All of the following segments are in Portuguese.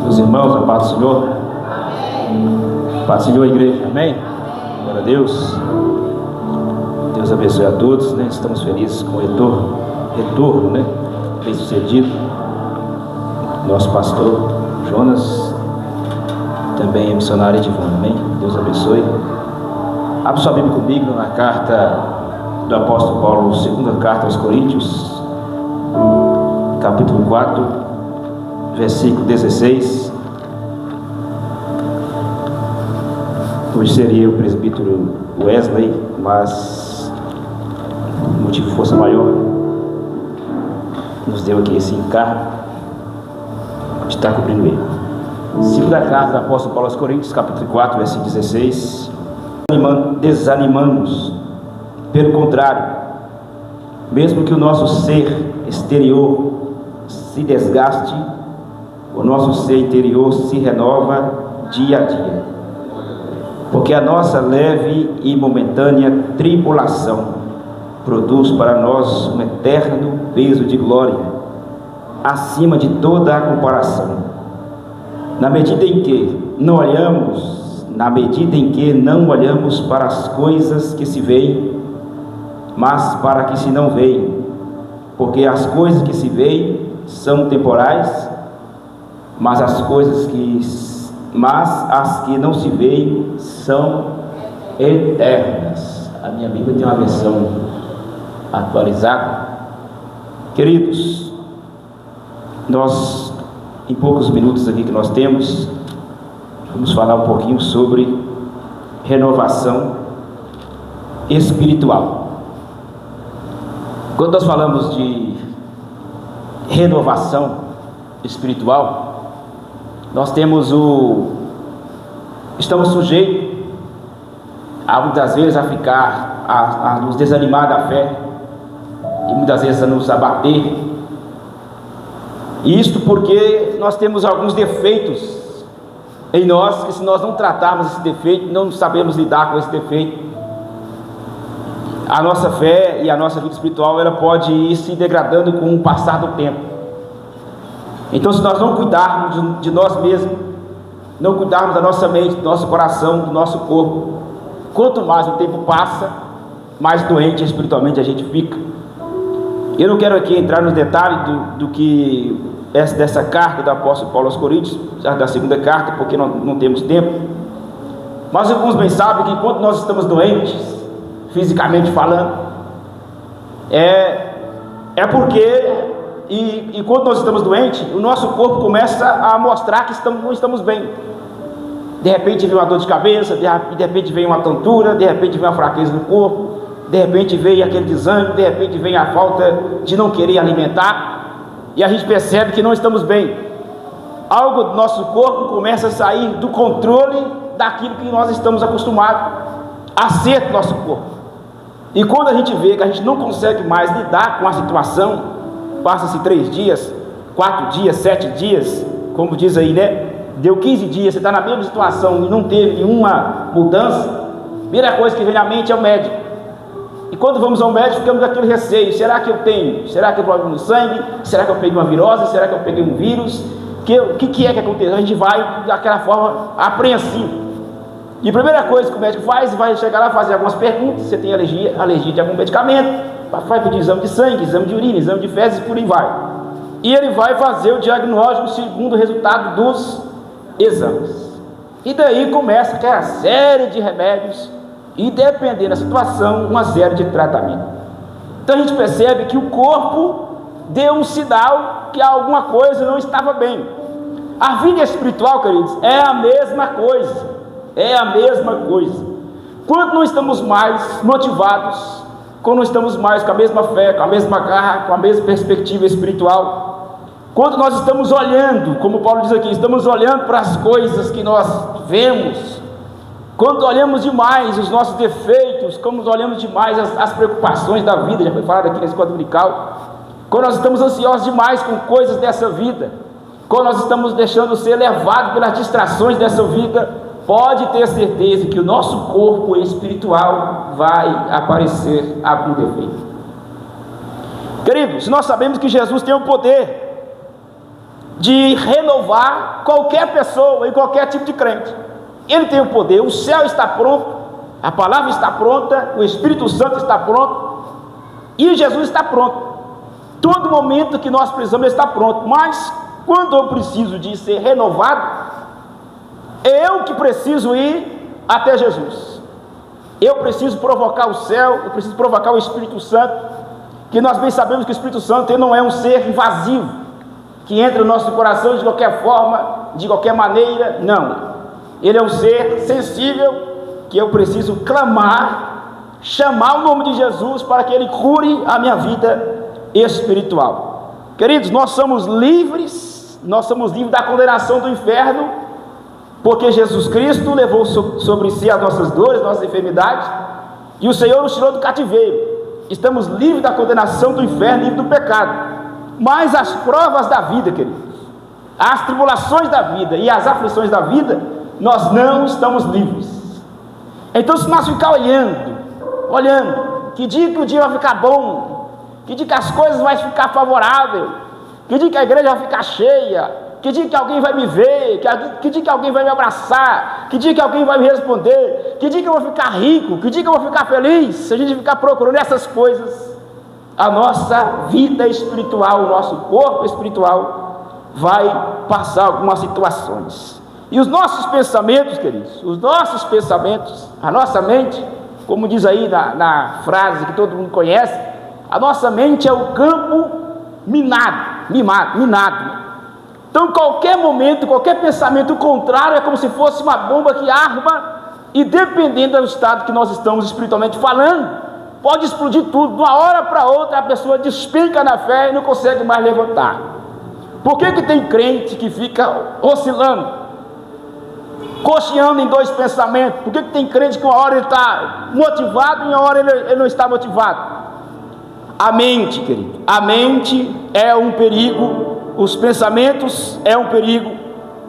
Meus irmãos, a paz do Senhor. A paz do Senhor, igreja. Amém? Glória a Deus. Deus abençoe a todos, né? Estamos felizes com o retorno, né? Bem sucedido. Nosso pastor Jonas, também missionário Edivone. Amém? Deus abençoe. Abra sua Bíblia comigo na carta do apóstolo Paulo, segunda carta aos Coríntios, capítulo 4, versículo 16. Hoje seria o presbítero Wesley, mas motivo de força maior nos deu aqui esse encargo de estar cobrindo ele. Segunda carta do apóstolo Paulo aos Coríntios, capítulo 4, versículo 16. Desanimamos, pelo contrário, mesmo que o nosso ser exterior se desgaste, o nosso ser interior se renova dia a dia, porque a nossa leve e momentânea tribulação produz para nós um eterno peso de glória, acima de toda a comparação, na medida em que não olhamos para as coisas que se veem, mas para que se não veem, porque as coisas que se veem são temporais, mas as que não se veem são eternas. A minha Bíblia tem uma versão atualizada. Queridos, nós, em poucos minutos aqui que nós temos, vamos falar um pouquinho sobre renovação espiritual. Quando nós falamos de renovação espiritual, nós estamos sujeitos muitas vezes a ficar, a nos desanimar da fé, e muitas vezes a nos abater. E isto porque nós temos alguns defeitos em nós, que se nós não tratarmos esse defeito, não sabemos lidar com esse defeito, a nossa fé e a nossa vida espiritual, ela pode ir se degradando com o passar do tempo. Então, se nós não cuidarmos de nós mesmos, não cuidarmos da nossa mente, do nosso coração, do nosso corpo, quanto mais o tempo passa, mais doente espiritualmente a gente fica. Eu não quero aqui entrar nos detalhes do que dessa carta do apóstolo Paulo aos Coríntios, da segunda carta, porque não temos tempo. Mas alguns bem sabem que enquanto nós estamos doentes, fisicamente falando, é porque e quando nós estamos doentes, o nosso corpo começa a mostrar que não estamos bem. De repente vem uma dor de cabeça, de repente vem uma tontura, de repente vem uma fraqueza no corpo, de repente vem aquele desânimo, de repente vem a falta de não querer alimentar, e a gente percebe que não estamos bem. Algo do nosso corpo começa a sair do controle daquilo que nós estamos acostumados a ser do nosso corpo. E quando a gente vê que a gente não consegue mais lidar com a situação, passa-se 3 dias, 4 dias, 7 dias, como diz aí, né? Deu 15 dias, você está na mesma situação e não teve nenhuma mudança, a primeira coisa que vem à mente é o médico. E quando vamos ao médico, ficamos com aquele receio: será que eu tenho? Será que eu tenho problema no sangue? Será que eu peguei uma virose? Será que eu peguei um vírus? O que é que aconteceu? A gente vai daquela forma apreensiva. E a primeira coisa que o médico faz, vai chegar lá, fazer algumas perguntas: você tem alergia de algum medicamento? Vai pedir exame de sangue, exame de urina, exame de fezes, por aí vai. E ele vai fazer o diagnóstico segundo o resultado dos exames. E daí começa aquela série de remédios e, dependendo da situação, uma série de tratamento. Então a gente percebe que o corpo deu um sinal que alguma coisa não estava bem. A vida espiritual, queridos, é a mesma coisa. É a mesma coisa. Quando não estamos mais motivados, quando não estamos mais com a mesma fé, com a mesma garra, com a mesma perspectiva espiritual, quando nós estamos olhando, como Paulo diz aqui, estamos olhando para as coisas que nós vemos, quando olhamos demais os nossos defeitos, quando olhamos demais as preocupações da vida, já foi falado aqui nesse quadro dominical, quando nós estamos ansiosos demais com coisas dessa vida, quando nós estamos deixando ser levados pelas distrações dessa vida, pode ter certeza que o nosso corpo espiritual vai aparecer algum defeito. Queridos, nós sabemos que Jesus tem o poder de renovar qualquer pessoa e qualquer tipo de crente. Ele tem o poder, o céu está pronto, a palavra está pronta, o Espírito Santo está pronto e Jesus está pronto. Todo momento que nós precisamos, ele está pronto. Mas quando eu preciso de ser renovado, é eu que preciso ir até Jesus. Eu preciso provocar o céu, eu preciso provocar o Espírito Santo, que nós bem sabemos que o Espírito Santo ele não é um ser invasivo, que entra no nosso coração de qualquer forma, de qualquer maneira. Não, ele é um ser sensível, que eu preciso clamar, chamar o nome de Jesus para que ele cure a minha vida espiritual. Queridos, nós somos livres da condenação do inferno, porque Jesus Cristo levou sobre si as nossas dores, nossas enfermidades, e o Senhor nos tirou do cativeiro. Estamos livres da condenação do inferno, livres do pecado. Mas as provas da vida, queridos, as tribulações da vida e as aflições da vida, nós não estamos livres. Então, se nós ficar olhando, que dia que o dia vai ficar bom, que dia que as coisas vão ficar favoráveis, que dia que a igreja vai ficar cheia, que dia que alguém vai me ver, que dia que alguém vai me abraçar, que dia que alguém vai me responder, que dia que eu vou ficar rico, que dia que eu vou ficar feliz. Se a gente ficar procurando essas coisas, a nossa vida espiritual, o nosso corpo espiritual vai passar algumas situações. E os nossos pensamentos, queridos, a nossa mente, como diz aí na frase que todo mundo conhece, a nossa mente é o campo minado. Então, qualquer momento, qualquer pensamento contrário é como se fosse uma bomba que arma, e dependendo do estado que nós estamos espiritualmente falando, pode explodir tudo. De uma hora para outra, a pessoa despenca na fé e não consegue mais levantar. Por que tem crente que fica oscilando, cocheando em dois pensamentos? Por que tem crente que uma hora ele está motivado e uma hora ele não está motivado? A mente, querido, a mente é um perigo. Os pensamentos é um perigo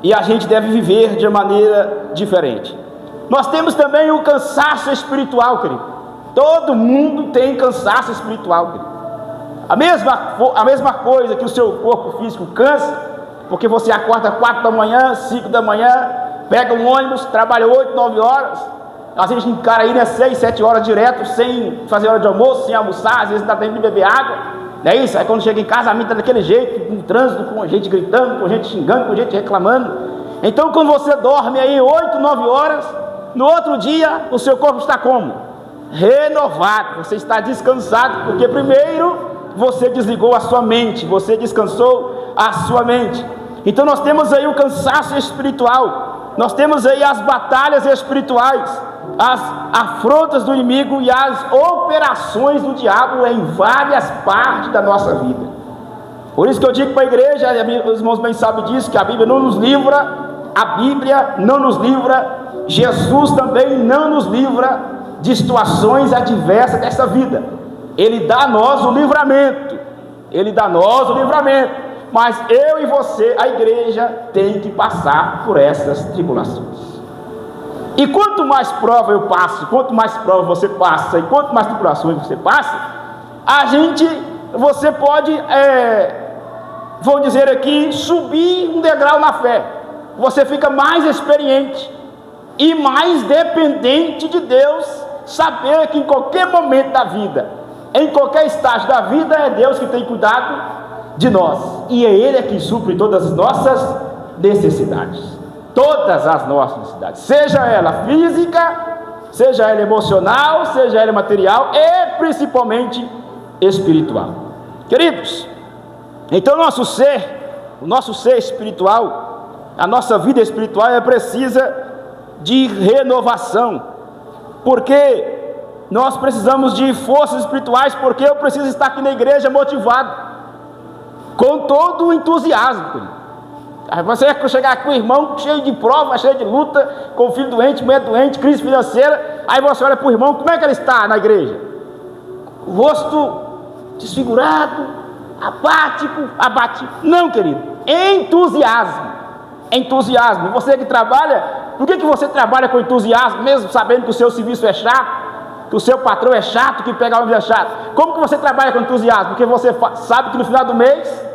e a gente deve viver de maneira diferente. Nós temos também o cansaço espiritual, querido. Todo mundo tem cansaço espiritual, querido. A mesma coisa que o seu corpo físico cansa, porque você acorda 4 da manhã, 5 da manhã, pega um ônibus, trabalha 8, 9 horas, às vezes encara aí 6, 7 horas direto, sem fazer hora de almoço, sem almoçar, às vezes não dá tempo de beber água. Não é isso? Aí quando chega em casa, a mente está daquele jeito, com trânsito, com gente gritando, com gente xingando, com gente reclamando. Então, quando você dorme aí 8, 9 horas, no outro dia, o seu corpo está como? Renovado, você está descansado, porque primeiro você desligou a sua mente, você descansou a sua mente. Então, nós temos aí o cansaço espiritual, nós temos aí as batalhas espirituais, as afrontas do inimigo e as operações do diabo em várias partes da nossa vida. Por isso que eu digo para a igreja, os irmãos bem sabem disso, que a Bíblia não nos livra, Jesus também não nos livra de situações adversas dessa vida. Ele dá a nós o livramento, mas eu e você, a igreja, tem que passar por essas tribulações. E quanto mais prova eu passo, quanto mais prova você passa, e quanto mais tribulações você passa, você pode, vou dizer aqui, subir um degrau na fé. Você fica mais experiente e mais dependente de Deus, saber que em qualquer momento da vida, em qualquer estágio da vida, é Deus que tem cuidado de nós, e é Ele que supre todas as nossas necessidades. Todas as nossas necessidades, seja ela física, seja ela emocional, seja ela material e principalmente espiritual. Queridos, então o nosso ser espiritual, a nossa vida espiritual precisa de renovação, porque nós precisamos de forças espirituais, porque eu preciso estar aqui na igreja motivado, com todo o entusiasmo, querido. Aí você vai chegar com o irmão cheio de prova, cheio de luta, com o filho doente, mulher doente, crise financeira. Aí você olha para o irmão, como é que ele está na igreja? O rosto desfigurado, apático, abatido. Não, querido, entusiasmo. Você que trabalha, por que você trabalha com entusiasmo, mesmo sabendo que o seu serviço é chato, que o seu patrão é chato, que pegar o é chato? Como que você trabalha com entusiasmo? Porque você sabe que no final do mês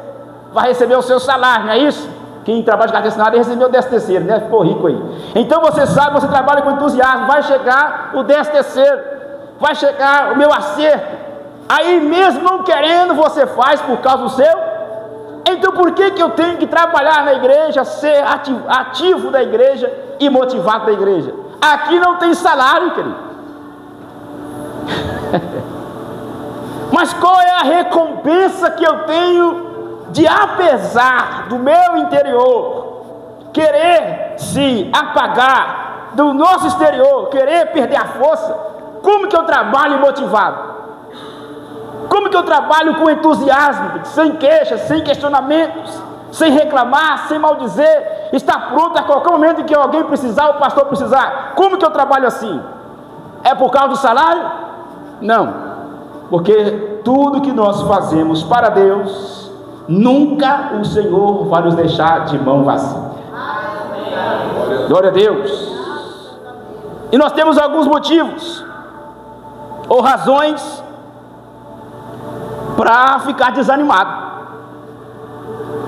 vai receber o seu salário, não é isso? Quem trabalha de carteira assinada recebeu o 13º, né? Ficou rico aí. Então você sabe, você trabalha com entusiasmo, vai chegar o 13º, vai chegar o meu acerto. Aí mesmo não querendo, você faz por causa do seu. Então por que eu tenho que trabalhar na igreja, ser ativo da igreja e motivado da igreja? Aqui não tem salário, querido. Mas qual é a recompensa que eu tenho de, apesar do meu interior querer se apagar, do nosso exterior querer perder a força? Como que eu trabalho motivado? Como que eu trabalho com entusiasmo, sem queixas, sem questionamentos, sem reclamar, sem maldizer, estar pronto a qualquer momento em que alguém precisar, o pastor precisar? Como que eu trabalho assim? É por causa do salário? Não, porque tudo que nós fazemos para Deus, nunca o Senhor vai nos deixar de mão vazia. Glória a Deus. E nós temos alguns motivos ou razões para ficar desanimado.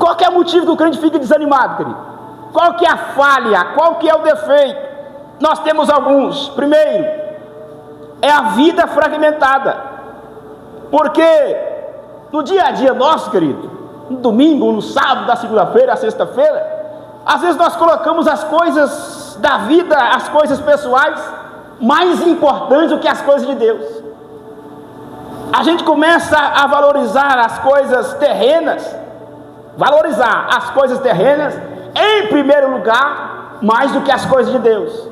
Qual que é o motivo que o crente fica desanimado, querido? Qual que é a falha? Qual que é o defeito? Nós temos alguns. Primeiro, é a vida fragmentada. Porque no dia a dia nosso, querido, no domingo, no sábado, da segunda-feira, à sexta-feira, às vezes nós colocamos as coisas da vida, as coisas pessoais, mais importantes do que as coisas de Deus. A gente começa a valorizar as coisas terrenas, em primeiro lugar, mais do que as coisas de Deus.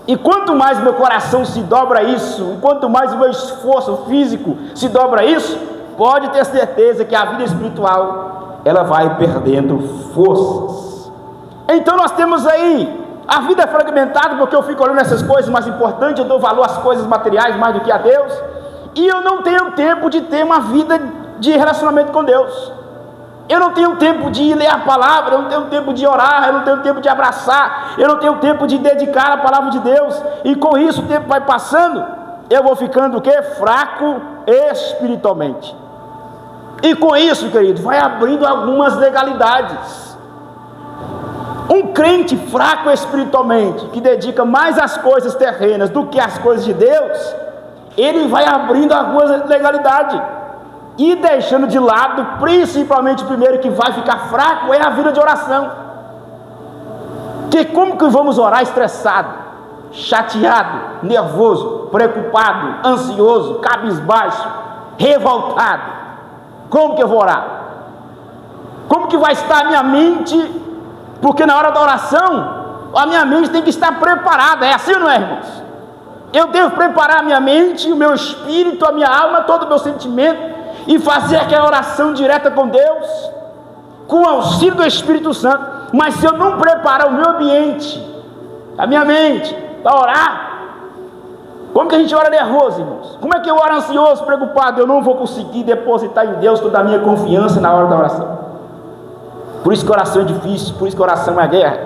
E quanto mais meu coração se dobra a isso, quanto mais o meu esforço físico se dobra a isso, pode ter certeza que a vida espiritual, ela vai perdendo forças. Então nós temos aí a vida fragmentada, porque eu fico olhando essas coisas mais importantes, eu dou valor às coisas materiais mais do que a Deus, e eu não tenho tempo de ter uma vida de relacionamento com Deus. Eu não tenho tempo de ler a palavra, eu não tenho tempo de orar, eu não tenho tempo de abraçar, eu não tenho tempo de dedicar a palavra de Deus, e com isso o tempo vai passando, eu vou ficando o quê? Fraco espiritualmente. E com isso, querido, vai abrindo algumas legalidades. Um crente fraco espiritualmente, que dedica mais às coisas terrenas do que às coisas de Deus, ele vai abrindo algumas legalidades e deixando de lado, principalmente o primeiro que vai ficar fraco, é a vida de oração. Que como que vamos orar estressado, chateado, nervoso, preocupado, ansioso, cabisbaixo, revoltado? Como que eu vou orar? Como que vai estar a minha mente? Porque na hora da oração, a minha mente tem que estar preparada. É assim ou não é, irmãos? Eu devo preparar a minha mente, o meu espírito, a minha alma, todo o meu sentimento, e fazer aquela oração direta com Deus, com o auxílio do Espírito Santo. Mas se eu não preparar o meu ambiente, a minha mente, para orar, como que a gente ora nervoso, irmãos? Como é que eu oro ansioso, preocupado? Eu não vou conseguir depositar em Deus toda a minha confiança na hora da oração. Por isso que a oração é difícil, por isso que a oração é guerra.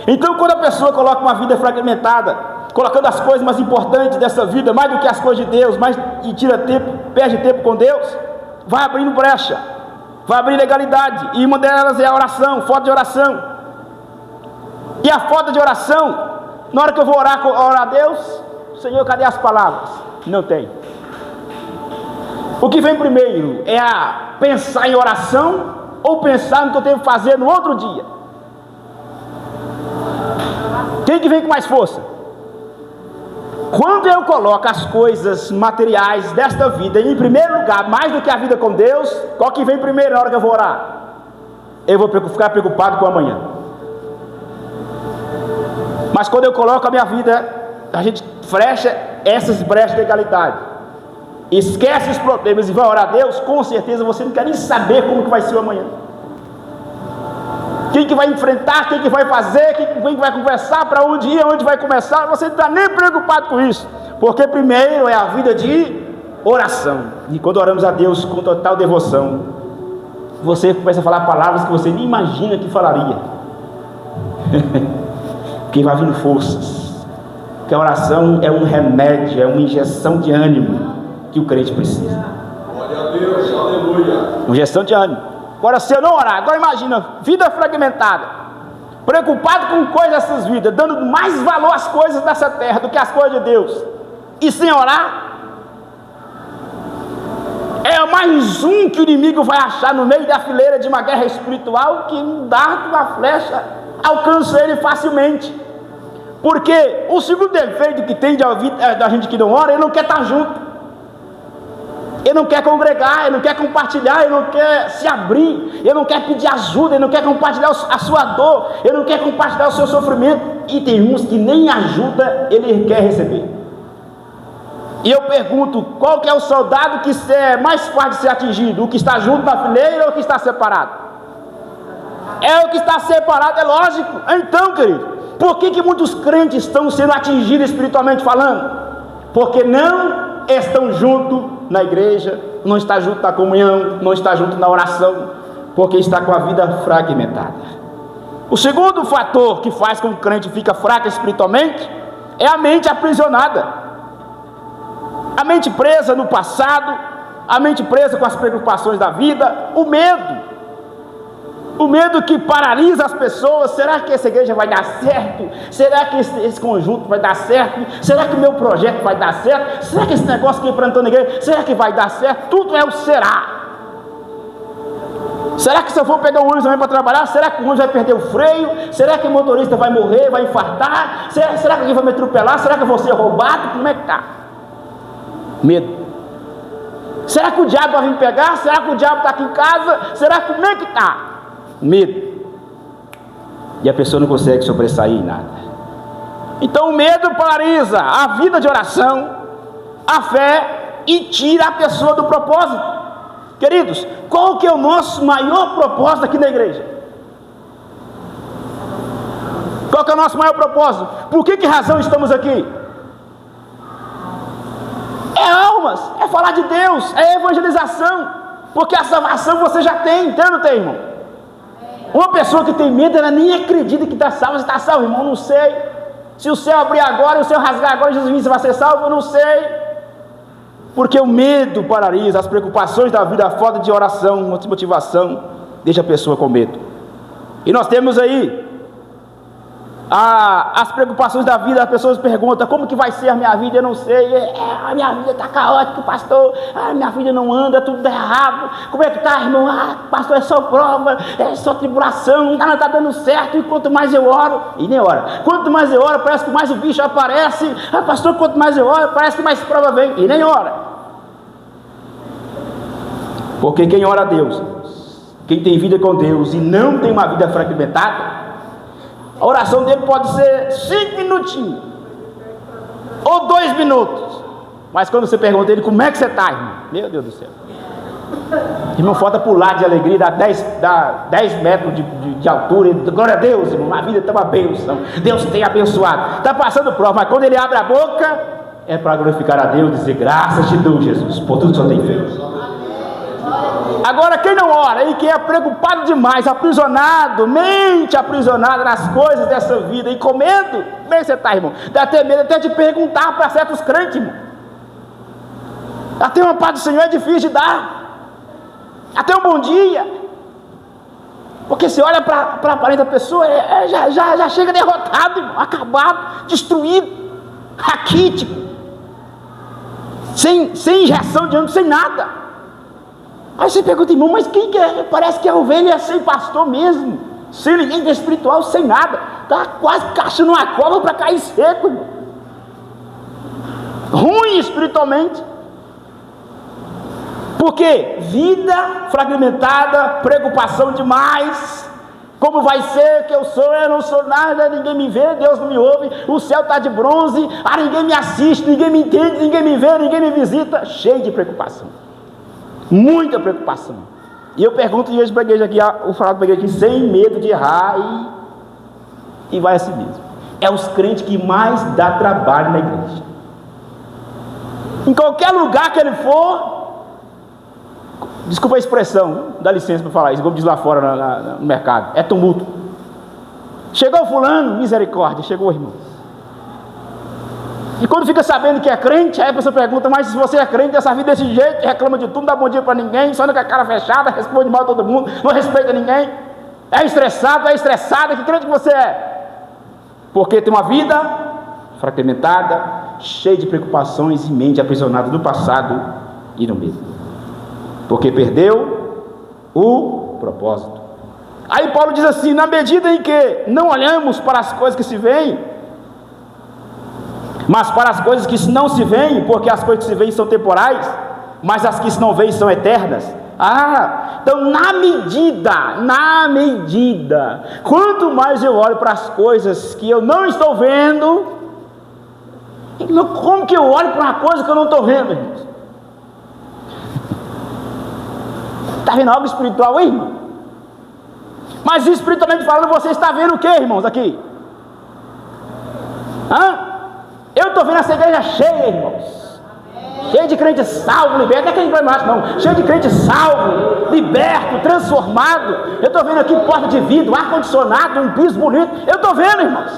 Então quando a pessoa coloca uma vida fragmentada, colocando as coisas mais importantes dessa vida, mais do que as coisas de Deus, e tira tempo, perde tempo com Deus, vai abrindo brecha, vai abrir legalidade, e uma delas é a oração, falta de oração. E a falta de oração, na hora que eu vou orar a Deus, Senhor, cadê as palavras? Não tem. O que vem primeiro é a pensar em oração, ou pensar no que eu tenho que fazer no outro dia? Quem que vem com mais força? Quando eu coloco as coisas materiais desta vida em primeiro lugar, mais do que a vida com Deus, qual que vem primeiro na hora que eu vou orar? Eu vou ficar preocupado com amanhã. Mas quando eu coloco a minha vida, a gente fecha essas brechas de legalidade, esquece os problemas e vai orar a Deus, com certeza você não quer nem saber como que vai ser o amanhã. Quem que vai enfrentar, quem que vai fazer, quem que vai conversar, para onde ir, onde vai começar, você não está nem preocupado com isso, porque primeiro é a vida de oração. E quando oramos a Deus com total devoção, você começa a falar palavras que você nem imagina que falaria. Porque vai vindo forças. Porque a oração é um remédio, é uma injeção de ânimo que o crente precisa. Glória a Deus, aleluia. Uma injeção de ânimo. Agora, se eu não orar, agora imagina, vida fragmentada, preocupado com coisas dessas vidas, dando mais valor às coisas dessa terra do que às coisas de Deus, e sem orar, é mais um que o inimigo vai achar no meio da fileira de uma guerra espiritual, que um dardo, uma flecha, alcança ele facilmente. Porque o segundo defeito que tem da gente que não ora, ele não quer estar junto. Ele não quer congregar, ele não quer compartilhar, ele não quer se abrir, ele não quer pedir ajuda, ele não quer compartilhar a sua dor, ele não quer compartilhar o seu sofrimento. E tem uns que nem ajuda ele quer receber. E eu pergunto, qual que é o soldado que é mais fácil de ser atingido? O que está junto na fileira ou o que está separado? É o que está separado, é lógico. Então, querido, por que muitos crentes estão sendo atingidos espiritualmente falando? Porque não estão juntos na igreja, não está junto na comunhão, não está junto na oração, porque está com a vida fragmentada. O segundo fator que faz com que o crente fica fraco espiritualmente é a mente aprisionada. A mente presa no passado, a mente presa com as preocupações da vida, o medo que paralisa as pessoas. Será que essa igreja vai dar certo? Será que esse conjunto vai dar certo? Será que o meu projeto vai dar certo? Será que esse negócio que eu plantando na igreja, será que vai dar certo? Tudo é o será. Será que se eu for pegar um ônibus para trabalhar, será que o ônibus vai perder o freio? Será que o motorista vai morrer, vai infartar? Será que alguém vai me atropelar? Será que eu vou ser roubado? Como é que está? Medo. Será que o diabo vai vir pegar? Será que o diabo está aqui em casa? Será que como é que está? Medo. E a pessoa não consegue sobressair em nada. Então o medo paralisa a vida de oração, a fé, e tira a pessoa do propósito. Queridos, qual que é o nosso maior propósito aqui na igreja? Qual que é o nosso maior propósito? Por que razão estamos aqui? É almas, é falar de Deus, é evangelização, porque a salvação você já tem, então não tem, irmão? Uma pessoa que tem medo, ela nem acredita que está salvo. Você está salvo, irmão? Não sei. Se o céu abrir agora, e o céu rasgar agora, Jesus vir, você vai ser salvo? Eu não sei. Porque o medo paralisa, as preocupações da vida, a falta de oração, motivação, deixa a pessoa com medo. E nós temos aí as preocupações da vida. As pessoas perguntam, como que vai ser a minha vida? Eu não sei, a minha vida está caótica, pastor, a minha vida não anda, tudo está errado. Como é que está, irmão? Pastor, é só prova, é só tribulação, nada está dando certo. E quanto mais eu oro, e nem ora, quanto mais eu oro, parece que mais o bicho aparece. Pastor, quanto mais eu oro, parece que mais prova vem, e nem ora. Porque quem ora a Deus, quem tem vida com Deus e não tem uma vida fragmentada, a oração dele pode ser 5 minutinhos ou 2 minutos, mas quando você pergunta a ele, como é que você está, irmão? Meu Deus do céu, irmão, falta pular de alegria, dá 10 metros de altura, glória a Deus, irmão, a vida está uma bênção, Deus tem abençoado, está passando prova, mas quando ele abre a boca, é para glorificar a Deus, dizer, graças te dou, Jesus, por tudo que o Senhor tem feito. Agora, quem não ora e quem é preocupado demais, aprisionado, mente aprisionada nas coisas dessa vida e com medo, como é que você está, irmão? Dá até medo até de perguntar para certos crentes, irmão. Até uma paz do Senhor é difícil de dar, até um bom dia, porque você olha para a aparência da pessoa, já chega derrotado, irmão, acabado, destruído, raquítico, sem injeção de ânimo, sem nada. Aí você pergunta, irmão, mas quem que é? Parece que a ovelha é sem pastor mesmo, sem ninguém de espiritual, sem nada, está quase caçando uma cova para cair seco, irmão. Ruim espiritualmente. Por quê? Vida fragmentada, preocupação demais. Como vai ser que eu não sou nada, ninguém me vê, Deus não me ouve, o céu está de bronze, ninguém me assiste, ninguém me entende, ninguém me vê, ninguém me visita. Cheio de preocupação. Muita preocupação. E eu pergunto hoje para a igreja aqui, o falado para a igreja aqui, sem medo de errar, e vai assim mesmo. É os crentes que mais dá trabalho na igreja. Em qualquer lugar que ele for, desculpa a expressão, dá licença para falar isso, como diz lá fora no mercado, é tumulto. Chegou fulano, misericórdia, chegou, irmão. E quando fica sabendo que é crente, aí a pessoa pergunta, mas se você é crente, essa vida desse jeito, reclama de tudo, não dá bom dia para ninguém, só anda com a cara fechada, responde mal a todo mundo, não respeita ninguém, é estressada, que crente que você é? Porque tem uma vida fragmentada, cheia de preocupações e mente aprisionada no passado e no medo. Porque perdeu o propósito. Aí Paulo diz assim, na medida em que não olhamos para as coisas que se veem, mas para as coisas que não se veem, porque as coisas que se veem são temporais, mas as que se não veem são eternas. Então na medida, quanto mais eu olho para as coisas que eu não estou vendo, como que eu olho para uma coisa que eu não estou vendo, irmãos? Está vendo algo espiritual aí, irmão? Mas espiritualmente falando, você está vendo o que, irmãos, aqui? Eu estou vendo essa igreja cheia, irmãos, cheia de crente salvo, liberto, não é crente mais não, cheia de crente salvo, liberto, transformado. Eu estou vendo aqui porta de vidro, ar-condicionado, um piso bonito, eu estou vendo, irmãos.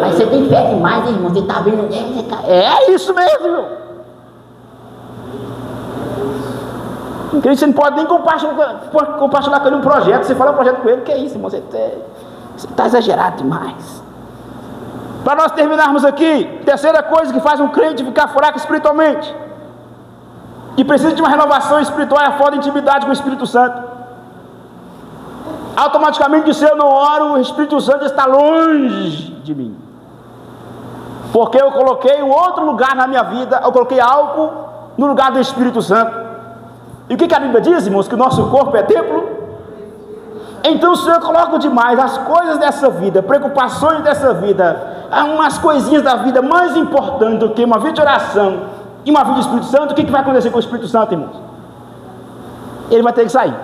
Mas você tem fé demais, hein, irmão, você está vendo, é isso mesmo, irmão. Você não pode nem compartilhar com ele um projeto, você fala um projeto com ele, que é isso, irmão, você está exagerado demais. Para nós terminarmos aqui, terceira coisa que faz um crente ficar fraco espiritualmente, que precisa de uma renovação espiritual, é a falta de intimidade com o Espírito Santo. Automaticamente, se eu não oro, o Espírito Santo está longe de mim, porque eu coloquei um outro lugar na minha vida, eu coloquei algo no lugar do Espírito Santo. E o que a Bíblia diz, irmãos? Que o nosso corpo é templo. Então, se eu coloco demais as coisas dessa vida, preocupações dessa vida, umas coisinhas da vida mais importantes do que uma vida de oração e uma vida do Espírito Santo, o que vai acontecer com o Espírito Santo, irmãos? Ele vai ter que sair,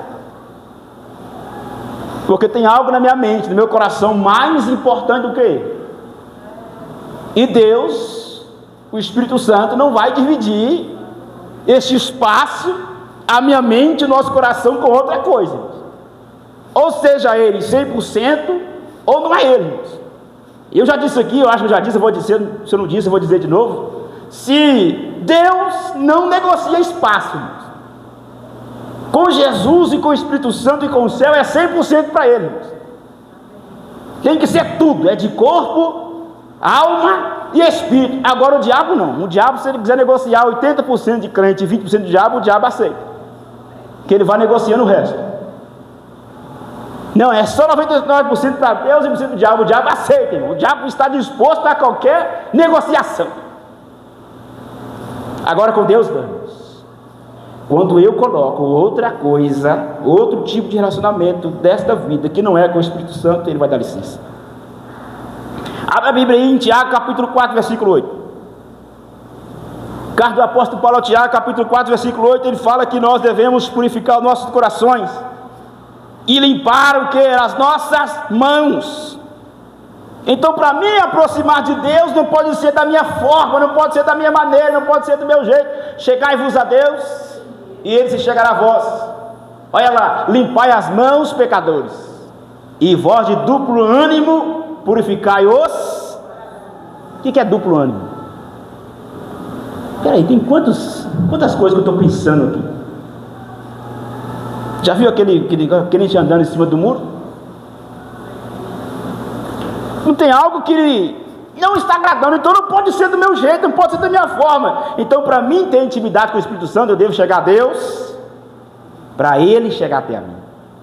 porque tem algo na minha mente, no meu coração, mais importante do que ele. E Deus, o Espírito Santo, não vai dividir este espaço, a minha mente e o nosso coração, com outra coisa, irmãos. Ou seja ele 100%, ou não é ele, irmãos. Eu já disse aqui, eu acho que eu já disse, eu vou dizer, se eu não disse, eu vou dizer de novo. Se Deus não negocia espaço, irmãos, com Jesus e com o Espírito Santo e com o céu, é 100% para ele, irmãos. Tem que ser tudo, é de corpo, alma e espírito. Agora o diabo não. O diabo, se ele quiser negociar 80% de crente e 20% de diabo, o diabo aceita, que ele vai negociando o resto. Não, é só 99% para Deus e 1% do diabo. O diabo aceita, irmão. O diabo está disposto a qualquer negociação. Agora com Deus, irmãos, quando eu coloco outra coisa, outro tipo de relacionamento desta vida, que não é com o Espírito Santo, ele vai dar licença. Abra a Bíblia aí em Tiago, capítulo 4, versículo 8. Carta do apóstolo Paulo ao Tiago, capítulo 4, versículo 8, ele fala que nós devemos purificar os nossos corações e limpar o que? As nossas mãos. Então, para mim aproximar de Deus, não pode ser da minha forma, não pode ser da minha maneira, não pode ser do meu jeito. Chegai-vos a Deus, e Ele se chegará a vós. Olha lá, limpai as mãos, pecadores, e vós de duplo ânimo, purificai os... O que é duplo ânimo? Peraí, tem quantas coisas que eu estou pensando aqui? Já viu aquele gente andando em cima do muro? Não tem algo que não está agradando, então não pode ser do meu jeito, não pode ser da minha forma. Então, para mim ter intimidade com o Espírito Santo, eu devo chegar a Deus, para Ele chegar até a mim,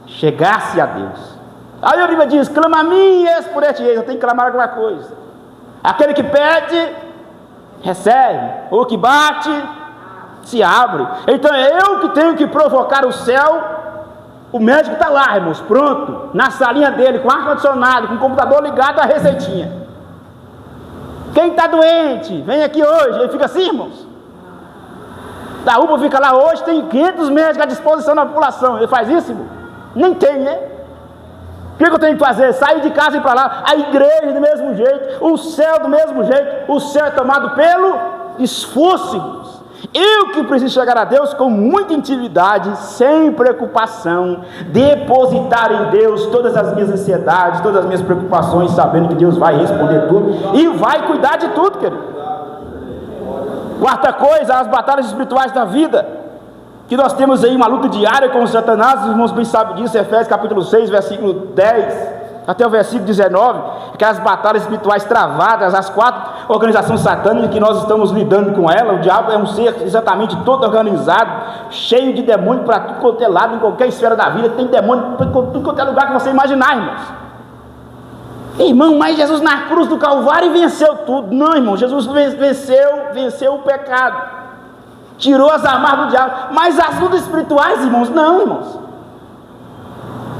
chegar-se a Deus. Aí a Bíblia diz, clama a mim e eis por este eis. Eu tenho que clamar alguma coisa. Aquele que pede, recebe. O que bate, se abre. Então é eu que tenho que provocar o céu. O médico está lá, irmãos, pronto, na salinha dele, com ar-condicionado, com o computador ligado, a receitinha. Quem está doente, vem aqui hoje. Ele fica assim, irmãos. Da UPA fica lá hoje, tem 500 médicos à disposição da população. Ele faz isso, irmão? Nem tem, né? O que eu tenho que fazer? Sair de casa e ir para lá. A igreja do mesmo jeito, o céu do mesmo jeito. O céu é tomado pelo esforço, irmãos. Eu que preciso chegar a Deus com muita intimidade, sem preocupação, depositar em Deus todas as minhas ansiedades, todas as minhas preocupações, sabendo que Deus vai responder tudo e vai cuidar de tudo, querido. Quarta coisa, as batalhas espirituais da vida, que nós temos aí uma luta diária com o Satanás, os irmãos bem sabem disso, Efésios capítulo 6, versículo 10, até o versículo 19, aquelas batalhas espirituais travadas, as 4 organizações satânicas que nós estamos lidando com ela. O diabo é um ser exatamente todo organizado, cheio de demônio para tudo quanto é lado, em qualquer esfera da vida, tem demônio para tudo quanto é lugar que você imaginar, irmãos. Irmão, mas Jesus na cruz do Calvário venceu tudo. Não, irmão, Jesus venceu o pecado, tirou as amarras do diabo, mas as lutas espirituais, irmãos, não, irmãos,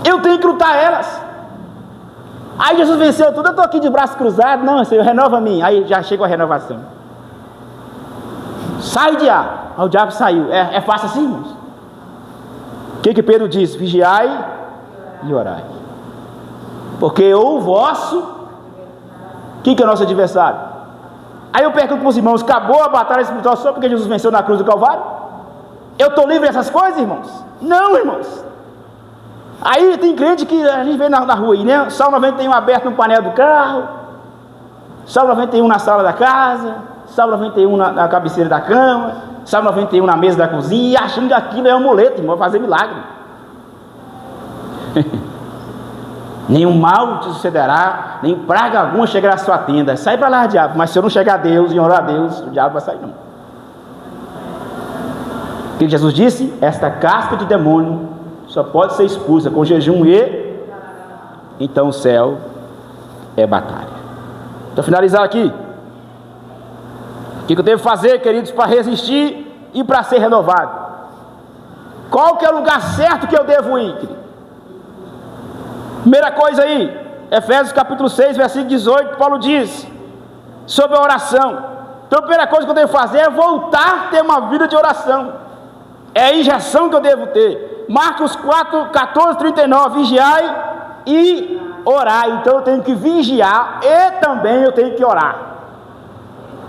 eu tenho que lutar elas. Aí Jesus venceu tudo, eu estou aqui de braço cruzado, não, Senhor, renova a mim. Aí já chega a renovação. Sai, diabo. Aí o diabo saiu. É fácil assim, irmãos? O que Pedro diz? Vigiai e orai, porque o vosso, quem que é o nosso adversário? Aí eu pergunto para os irmãos, acabou a batalha espiritual só porque Jesus venceu na cruz do Calvário? Eu estou livre dessas coisas, irmãos? Não, irmãos. Aí tem crente que a gente vê na rua aí, né? Salmo 91 aberto no painel do carro, Salmo 91 na sala da casa, Salmo 91 na cabeceira da cama, Salmo 91 na mesa da cozinha, achando que aquilo é um amuleto, irmão, vai fazer milagre. Nenhum mal te sucederá, nem praga alguma chegará à sua tenda. Sai para lá, diabo. Mas se eu não chegar a Deus e orar a Deus, o diabo vai sair não. O que Jesus disse? Esta casca de demônio só pode ser expulsa com jejum e então o céu é batalha. Para finalizar aqui, o que eu devo fazer, queridos, para resistir e para ser renovado? Qual que é o lugar certo que eu devo ir, querido? Primeira coisa aí, Efésios capítulo 6, versículo 18, Paulo diz sobre a oração. Então a primeira coisa que eu devo fazer é voltar a ter uma vida de oração. É a injeção que eu devo ter. Marcos 4, 14, 39, vigiai e orai. Então eu tenho que vigiar e também eu tenho que orar.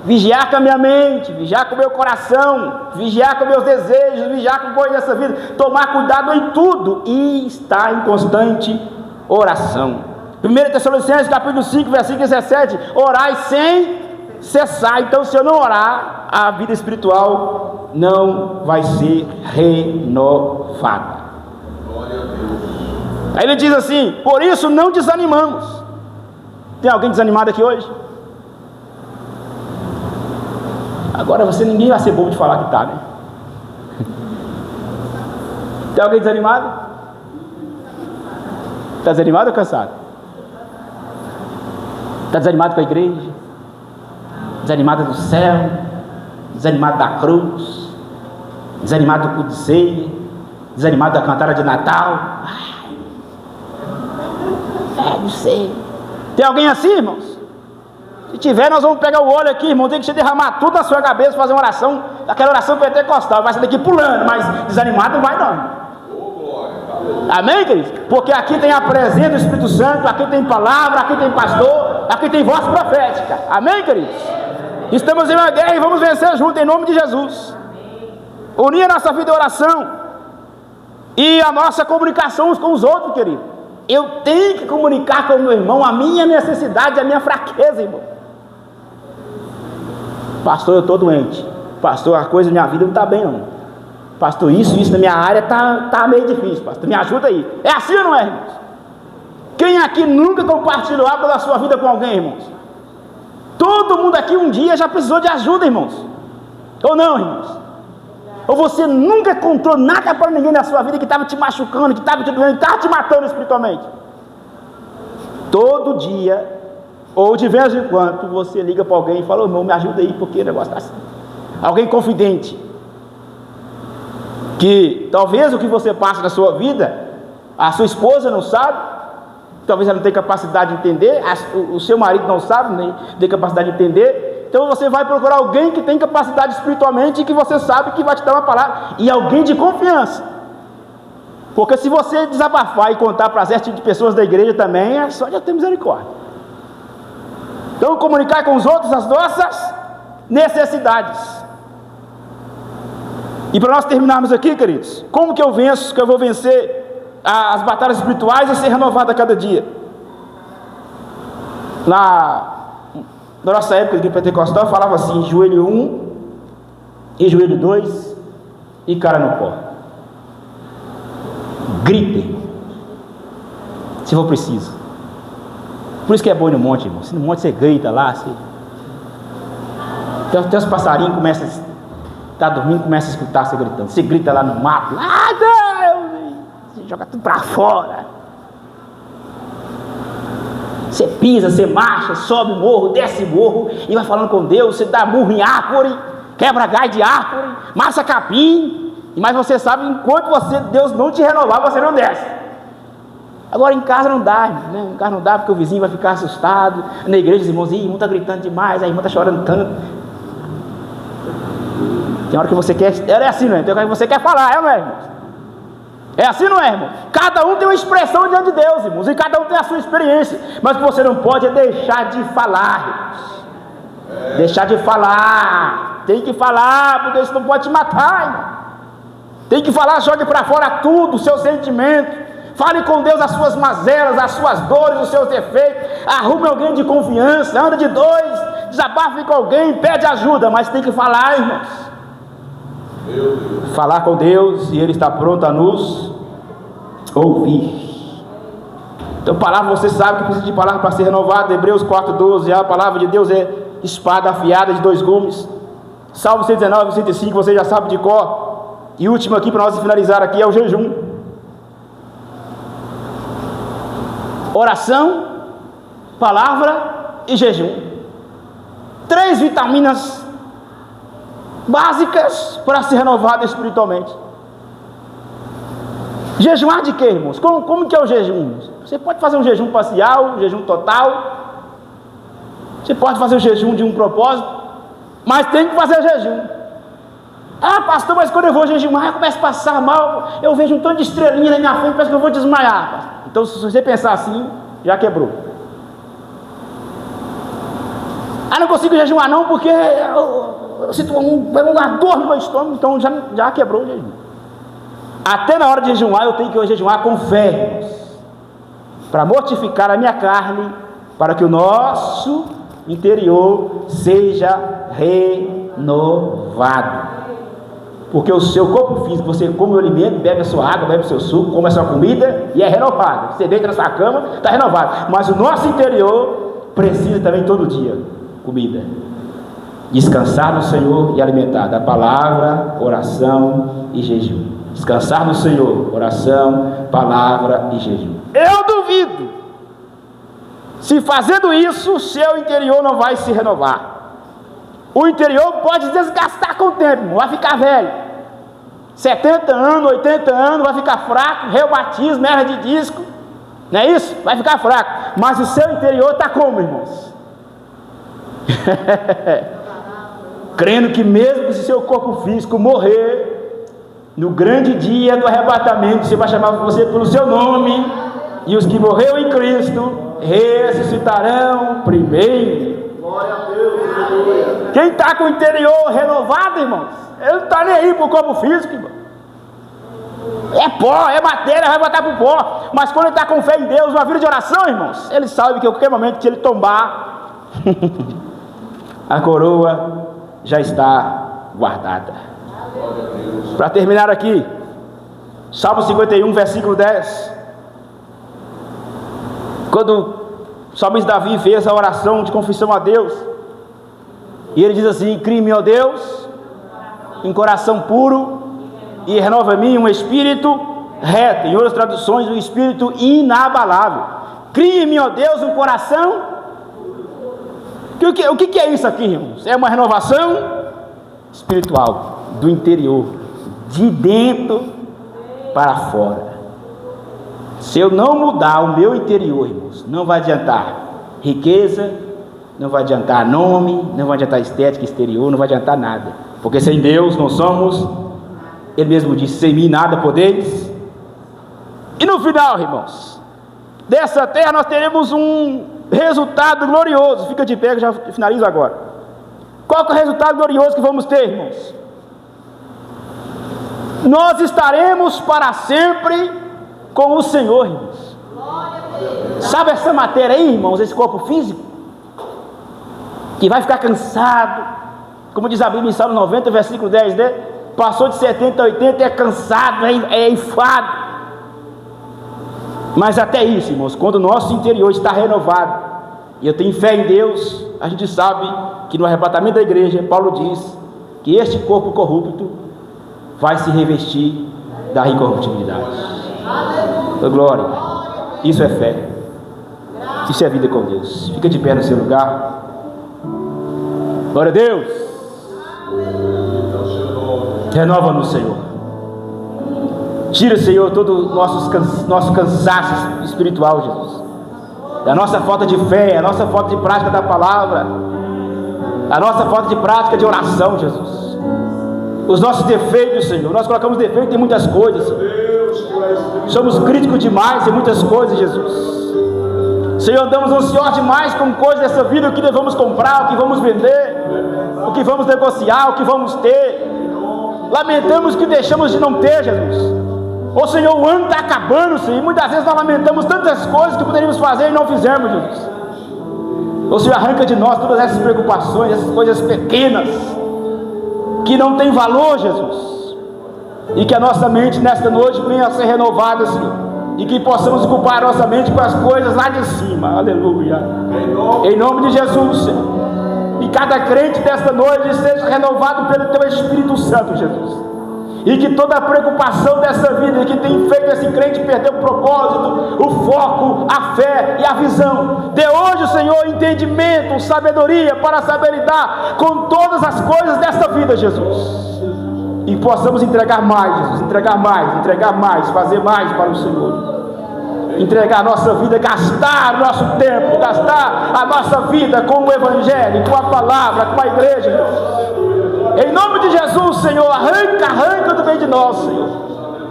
Vigiar com a minha mente, vigiar com o meu coração, vigiar com meus desejos, vigiar com coisas dessa vida, tomar cuidado em tudo e estar em constante oração. 1 Tessalonicenses capítulo 5, versículo 17, orai sem cessar. Então se eu não orar, a vida espiritual não vai ser renovada. Aí ele diz assim, por isso não desanimamos. Tem alguém desanimado aqui hoje? Agora ninguém vai ser bobo de falar que está, né? Tem alguém desanimado? Está desanimado ou cansado? Está desanimado com a igreja? Desanimado do céu? Desanimado da cruz? Desanimado do culto de ceia? Desanimado da cantada de Natal? Não sei. Tem alguém assim, irmãos? Se tiver, nós vamos pegar o óleo aqui, irmão. Tem que derramar tudo na sua cabeça, fazer uma oração, aquela oração pentecostal. Vai sair daqui pulando, mas desanimado não vai não. Amém, queridos? Porque aqui tem a presença do Espírito Santo, aqui tem palavra, aqui tem pastor, aqui tem voz profética. Amém, queridos? Estamos em uma guerra e vamos vencer juntos em nome de Jesus. Unir a nossa vida em oração e a nossa comunicação uns com os outros, querido. Eu tenho que comunicar com o meu irmão a minha necessidade, a minha fraqueza, irmão. Pastor, eu estou doente. Pastor, a coisa da minha vida não está bem não. Pastor, isso na minha área está meio difícil. Pastor, me ajuda aí. É assim ou não é, irmãos? Quem aqui nunca compartilhou algo da sua vida com alguém, irmãos? Todo mundo aqui um dia já precisou de ajuda, irmãos. Ou não, irmãos? Ou você nunca contou nada para ninguém na sua vida que estava te machucando, que estava te doendo, que estava te matando espiritualmente? Todo dia, ou de vez em quando, você liga para alguém e fala, irmão, me ajuda aí, porque o negócio está assim. Alguém confidente, que talvez o que você passa na sua vida, a sua esposa não sabe, talvez ela não tenha capacidade de entender, o seu marido não sabe, nem tem capacidade de entender. Então você vai procurar alguém que tem capacidade espiritualmente e que você sabe que vai te dar uma palavra, e alguém de confiança. Porque se você desabafar e contar para as de pessoas da igreja também, é só de ter misericórdia. Então comunicar com os outros as nossas necessidades. E para nós terminarmos aqui, queridos, como que eu venço, que eu vou vencer as batalhas espirituais e ser renovado a cada dia? Na nossa época de pentecostal, falava assim: joelho 1 e joelho 2 e cara no pó. Gritem, se for preciso. Por isso que é bom ir no monte, irmão. Se no monte você grita lá, até os passarinhos começam a dormindo, começa a escutar você gritando. Você grita lá no mato, Deus! Você joga tudo para fora. Você pisa, você marcha, sobe morro, desce morro e vai falando com Deus. Você dá murro em árvore, quebra galho de árvore, massa capim. Mas você sabe, enquanto Deus não te renovar, você não desce. Agora em casa não dá, né? Em casa não dá porque o vizinho vai ficar assustado. Na igreja os irmãos, irmão está gritando demais, a irmã está chorando tanto. Tem hora que você quer, é assim, não é? Tem hora que você quer falar, não é, irmão? É assim, não é, irmão? Cada um tem uma expressão diante de Deus, irmãos, e cada um tem a sua experiência. Mas o que você não pode é deixar de falar, irmãos. Deixar de falar. Tem que falar, porque isso não pode te matar, irmão. Tem que falar, jogue para fora tudo, o seu sentimento. Fale com Deus as suas mazelas, as suas dores, os seus defeitos. Arrume alguém de confiança, anda de dois, desabafe com alguém, pede ajuda, mas tem que falar, irmãos. Falar com Deus e Ele está pronto a nos ouvir. Então, palavra, você sabe que precisa de palavra para ser renovado. Hebreus 4:12, a palavra de Deus é espada afiada de 2 gumes. Salmo 119, 105, você já sabe de cor. E último aqui para nós finalizar aqui é o jejum. Oração, palavra e jejum. 3 vitaminas básicas para ser renovado espiritualmente. Jejuar de quê, irmãos? Como que é o jejum, irmãos? Você pode fazer um jejum parcial, um jejum total. Você pode fazer o jejum de um propósito, mas tem que fazer jejum. Ah, pastor, mas quando eu vou jejuar, eu começo a passar mal, eu vejo um tanto de estrelinha na minha frente, parece que eu vou desmaiar, pastor. Então, se você pensar assim, já quebrou. Ah, não consigo jejuar não, porque eu sinto uma dor no meu estômago, então já quebrou o jejum. Até na hora de jejuar, eu tenho que jejuar com fé, para mortificar a minha carne, para que o nosso interior seja renovado. Porque o seu corpo físico, você come o alimento, bebe a sua água, bebe o seu suco, come a sua comida e é renovado. Você deita na sua cama, está renovado. Mas o nosso interior precisa também todo dia comida. Descansar no Senhor e alimentar da palavra, oração e jejum. Descansar no Senhor, oração, palavra e jejum. Eu duvido se fazendo isso o seu interior não vai se renovar. O interior pode desgastar com o tempo, vai ficar velho. 70 anos, 80 anos, vai ficar fraco, reumatismo, hernia de disco, não é isso? Vai ficar fraco. Mas o seu interior está como, irmãos? Crendo que mesmo que o seu corpo físico morrer, no grande dia do arrebatamento, você vai chamar você pelo seu nome, e os que morreram em Cristo ressuscitarão primeiro. Glória a Deus. Quem está com o interior renovado, irmãos, ele não está nem aí para o corpo físico, irmão. É pó, é matéria, vai botar para o pó. Mas quando ele está com fé em Deus, uma vida de oração, irmãos, ele sabe que a qualquer momento que ele tombar, a coroa já está guardada. Para terminar aqui, Salmo 51, versículo 10. Quando o salmista Davi fez a oração de confissão a Deus, e ele diz assim: crie-me, ó Deus, em coração puro, e renova em mim um espírito reto. Em outras traduções, um espírito inabalável. Crie-me, ó Deus, um coração. O que é isso aqui, irmãos? É uma renovação espiritual, do interior, de dentro para fora. Se eu não mudar o meu interior, irmãos, não vai adiantar riqueza, não vai adiantar nome, não vai adiantar estética exterior, não vai adiantar nada. Porque sem Deus não somos, Ele mesmo disse, sem mim nada podeis. E no final, irmãos, dessa terra nós teremos um resultado glorioso. Fica de pé que já finalizo agora. Qual que é o resultado glorioso que vamos ter, irmãos? nós estaremos para sempre com o Senhor, irmãos. Sabe essa matéria aí, irmãos, esse corpo físico? Que vai ficar cansado, como diz a Bíblia em Salmo 90, versículo 10, né? Passou de 70 a 80, é cansado, é enfado. Mas até isso, irmãos, quando o nosso interior está renovado, e eu tenho fé em Deus, a gente sabe que no arrebatamento da igreja, Paulo diz que este corpo corrupto vai se revestir da incorruptibilidade. Oh, glória! Isso é fé. Isso é vida com Deus. Fica de pé no seu lugar. Glória a Deus. Renova-nos, Senhor. Tira, Senhor, todo o nosso cansaço espiritual, Jesus. Da nossa falta de fé, a nossa falta de prática da palavra, a nossa falta de prática de oração, Jesus. Os nossos defeitos, Senhor. Nós colocamos defeito em muitas coisas, Senhor. Somos críticos demais em muitas coisas, Jesus. Senhor, andamos ansiosos demais com coisas dessa vida, o que devemos comprar, o que vamos vender, o que vamos negociar, o que vamos ter. Lamentamos que deixamos de não ter, Jesus. Ô Senhor, o ano está acabando, Senhor, e muitas vezes nós lamentamos tantas coisas que poderíamos fazer e não fizemos, Jesus. Ô Senhor, arranca de nós todas essas preocupações, essas coisas pequenas, que não têm valor, Jesus. E que a nossa mente nesta noite venha a ser renovada, Senhor. E que possamos ocupar a nossa mente com as coisas lá de cima, aleluia. Em nome de Jesus, Senhor. E cada crente desta noite seja renovado pelo Teu Espírito Santo, Jesus. E que toda a preocupação dessa vida que tem feito esse crente perder o propósito, o foco, a fé e a visão, dê hoje, Senhor, entendimento, sabedoria para saber lidar com todas as coisas desta vida, Jesus. E possamos entregar mais, Jesus, entregar mais, fazer mais para o Senhor. Entregar a nossa vida, gastar o nosso tempo, gastar a nossa vida com o Evangelho, com a palavra, com a igreja, Jesus. Em nome de Jesus, Senhor, arranca do meio de nós, Senhor,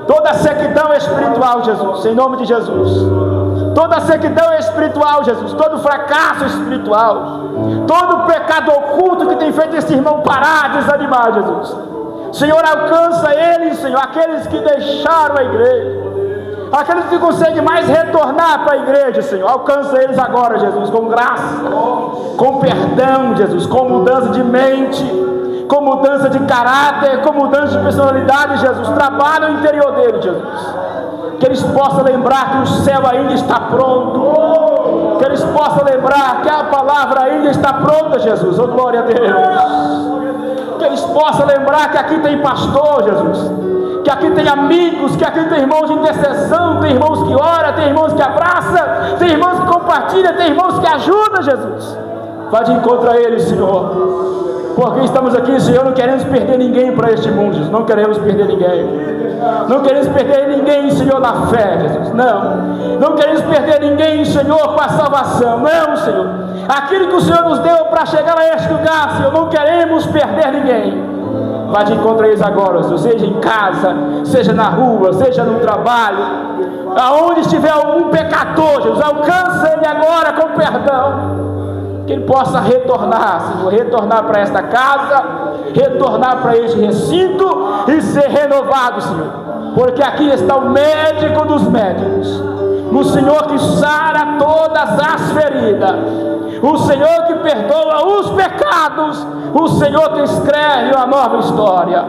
toda a sequidão espiritual, Jesus, em nome de Jesus. Toda a sequidão espiritual, Jesus, todo o fracasso espiritual, todo o pecado oculto que tem feito esse irmão parar, desanimar, Jesus. Senhor, alcança eles, Senhor, aqueles que deixaram a igreja, aqueles que conseguem mais retornar para a igreja, Senhor, alcança eles agora, Jesus, com graça, com perdão, Jesus, com mudança de mente, com mudança de caráter, com mudança de personalidade, Jesus. Trabalha no interior deles, Jesus. Que eles possam lembrar que o céu ainda está pronto, que eles possam lembrar que a palavra ainda está pronta, Jesus. Oh, glória a Deus. Que eles possam lembrar que aqui tem pastor, Jesus, que aqui tem amigos, que aqui tem irmãos de intercessão, tem irmãos que oram, tem irmãos que abraçam, tem irmãos que compartilham, tem irmãos que ajudam, Jesus. Vá de encontro a eles, Senhor, porque estamos aqui, Senhor, não queremos perder ninguém para este mundo, Jesus. Não queremos perder ninguém. Não queremos perder ninguém, Senhor, na fé, Jesus. Não queremos perder ninguém, Senhor, com a salvação. Não, Senhor. Aquilo que o Senhor nos deu para chegar a este lugar, Senhor, não queremos perder ninguém. Vá de encontro a eles agora, Senhor, seja em casa, seja na rua, seja no trabalho, aonde estiver algum pecador, Jesus, alcança ele agora com perdão, que ele possa retornar, Senhor, retornar para esta casa, retornar para este recinto e ser renovado, Senhor, porque aqui está o médico dos médicos, o Senhor que sara todas as feridas, o Senhor que perdoa os pecados, o Senhor que escreve uma nova história.